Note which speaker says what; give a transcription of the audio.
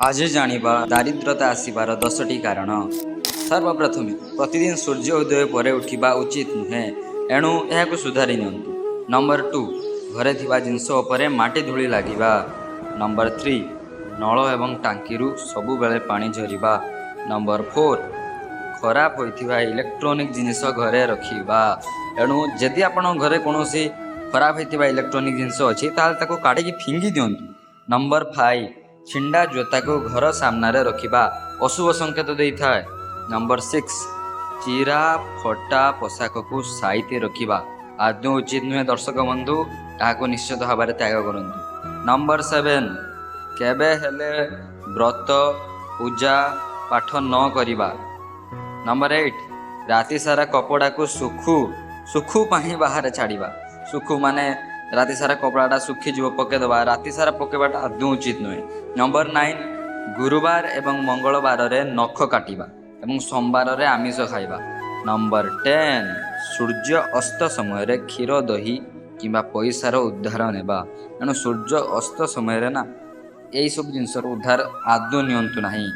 Speaker 1: आज जानिबा दारिद्रता आसिबार 10टी कारण। सर्वप्रथमे प्रतिदिन सूर्य उदय पर उठिबा उचित नुहे, एणु एहाकु सुधारी नियंतु। नंबर 2, घरे थिबा जिंस उपरे माटी धूली लागिबा। नंबर 3, नल एवं टांकीरू सबु बेले पानी झरिबा। नंबर 4, खराब होइथिबा इलेक्ट्रोनिक जिनिस घरे रखिबा। एणु जदि आपण घरे कोनोसी खराब होइथिबा इलेक्ट्रोनिक जिनिस अछि ताल ताको काढिकी फिंगी दियंतु। नंबर 5, छिंडा जोता को घर सामने रखिबा अशुभ संकेत देता है। नंबर 6, चिरा फटा पोशाक को साइते रखिबा आदौ उचित नुहे। दर्शक बंधु ताको निश्चित भाव में त्याग करंतु। नंबर 7, केबे हेले व्रत पूजा पाठ न करिबा। नंबर 8, राति सारा कपड़ा को सुखु पानी बाहर छाड़िबा। सुखु माने राति सारा कपड़ाटा सुखीजी पकेदबा, राति सारा पकेबाटा आदौ उचित नुहे। नंबर 9, गुरुवार एवं मंगलवार रे नख काटिबा एवं सोमवार रे आमिष खाइबा। नंबर 10, सूर्य अस्त समय रे क्षीर दही किंबा पैसार उद्धार नेबा। एणु सूर्य अस्त समय रे ना यही सब जिनसर उद्धार आदौ नियंतु नहीं।